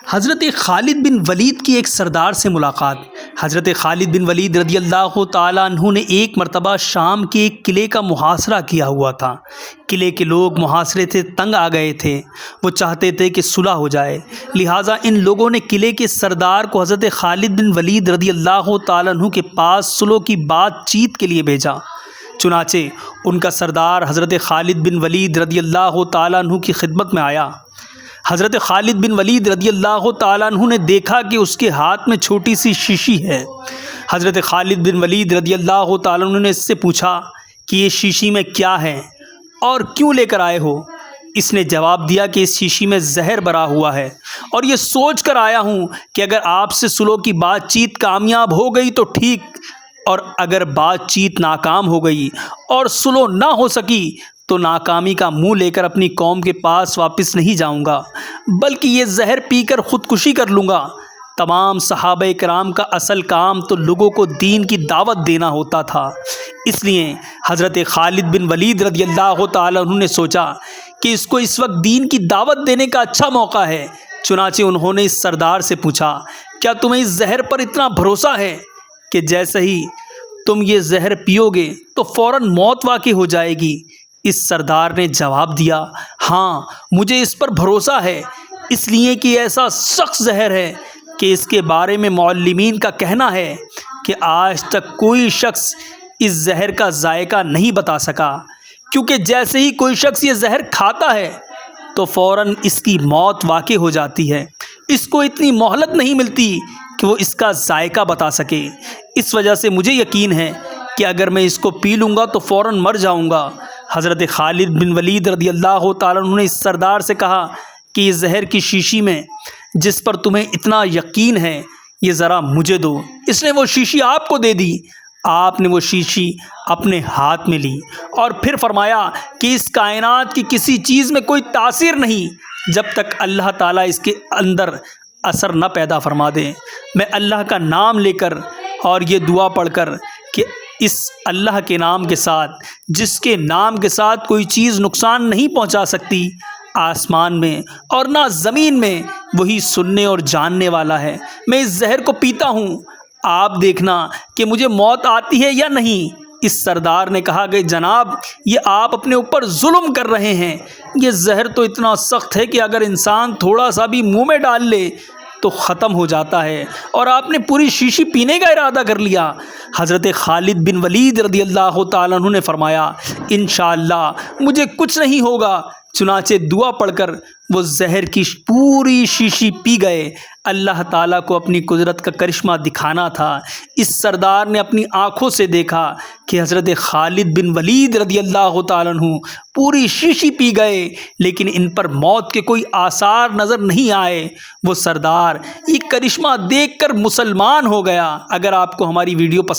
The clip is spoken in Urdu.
حضرت خالد بن ولید کی ایک سردار سے ملاقات۔ حضرت خالد بن ولید رضی اللہ تعالیٰ عنہ نے ایک مرتبہ شام کے ایک قلعے کا محاصرہ کیا ہوا تھا۔ قلعے کے لوگ محاصرے سے تنگ آ گئے تھے، وہ چاہتے تھے کہ صلح ہو جائے، لہٰذا ان لوگوں نے قلعے کے سردار کو حضرت خالد بن ولید رضی اللہ تعالیٰ عنہ کے پاس صلح کی بات چیت کے لیے بھیجا۔ چنانچہ ان کا سردار حضرت خالد بن ولید رضی اللہ تعالیٰ عنہ کی خدمت میں آیا۔ حضرت خالد بن ولید رضی اللہ تعالیٰ عنہ نے دیکھا کہ اس کے ہاتھ میں چھوٹی سی شیشی ہے۔ حضرت خالد بن ولید رضی اللہ تعالیٰ عنہ نے اس سے پوچھا کہ یہ شیشی میں کیا ہے اور کیوں لے کر آئے ہو؟ اس نے جواب دیا کہ اس شیشی میں زہر بھرا ہوا ہے اور یہ سوچ کر آیا ہوں کہ اگر آپ سے صلح کی بات چیت کامیاب ہو گئی تو ٹھیک، اور اگر بات چیت ناکام ہو گئی اور صلح نہ ہو سکی تو ناکامی کا منہ لے کر اپنی قوم کے پاس واپس نہیں جاؤں گا، بلکہ یہ زہر پی کر خودکشی کر لوں گا۔ تمام صحابہ کرام کا اصل کام تو لوگوں کو دین کی دعوت دینا ہوتا تھا، اس لیے حضرت خالد بن ولید رضی اللہ تعالیٰ عنہ نے سوچا کہ اس کو اس وقت دین کی دعوت دینے کا اچھا موقع ہے۔ چنانچہ انہوں نے اس سردار سے پوچھا، کیا تمہیں اس زہر پر اتنا بھروسہ ہے کہ جیسے ہی تم یہ زہر پیو گے تو فوراً موت واقع ہو جائے گی؟ اس سردار نے جواب دیا، ہاں مجھے اس پر بھروسہ ہے، اس لیے کہ ایسا سخت زہر ہے کہ اس کے بارے میں معلمین کا کہنا ہے کہ آج تک کوئی شخص اس زہر کا ذائقہ نہیں بتا سکا، کیونکہ جیسے ہی کوئی شخص یہ زہر کھاتا ہے تو فوراً اس کی موت واقع ہو جاتی ہے، اس کو اتنی مہلت نہیں ملتی کہ وہ اس کا ذائقہ بتا سکے۔ اس وجہ سے مجھے یقین ہے کہ اگر میں اس کو پی لوں گا تو فوراً مر جاؤں گا۔ حضرت خالد بن ولید رضی اللہ تعالیٰ عنہ نے اس سردار سے کہا کہ یہ زہر کی شیشی میں جس پر تمہیں اتنا یقین ہے یہ ذرا مجھے دو۔ اس نے وہ شیشی آپ کو دے دی۔ آپ نے وہ شیشی اپنے ہاتھ میں لی اور پھر فرمایا کہ اس کائنات کی کسی چیز میں کوئی تاثیر نہیں جب تک اللہ تعالیٰ اس کے اندر اثر نہ پیدا فرما دے۔ میں اللہ کا نام لے کر اور یہ دعا پڑھ کر کہ اس اللہ کے نام کے ساتھ جس کے نام کے ساتھ کوئی چیز نقصان نہیں پہنچا سکتی آسمان میں اور نہ زمین میں، وہی سننے اور جاننے والا ہے، میں اس زہر کو پیتا ہوں، آپ دیکھنا کہ مجھے موت آتی ہے یا نہیں۔ اس سردار نے کہا کہ جناب یہ آپ اپنے اوپر ظلم کر رہے ہیں، یہ زہر تو اتنا سخت ہے کہ اگر انسان تھوڑا سا بھی منہ میں ڈال لے تو ختم ہو جاتا ہے، اور آپ نے پوری شیشی پینے کا ارادہ کر لیا۔ حضرت خالد بن ولید رضی اللہ تعالیٰ عنہ نے فرمایا، انشاءاللہ مجھے کچھ نہیں ہوگا۔ چنانچہ دعا پڑھ کر وہ زہر کی پوری شیشی پی گئے۔ اللہ تعالیٰ کو اپنی قدرت کا کرشمہ دکھانا تھا۔ اس سردار نے اپنی آنکھوں سے دیکھا کہ حضرت خالد بن ولید رضی اللہ تعالیٰ عنہ پوری شیشی پی گئے، لیکن ان پر موت کے کوئی آثار نظر نہیں آئے۔ وہ سردار یہ کرشمہ دیکھ کر مسلمان ہو گیا۔ اگر آپ کو ہماری ویڈیو پسند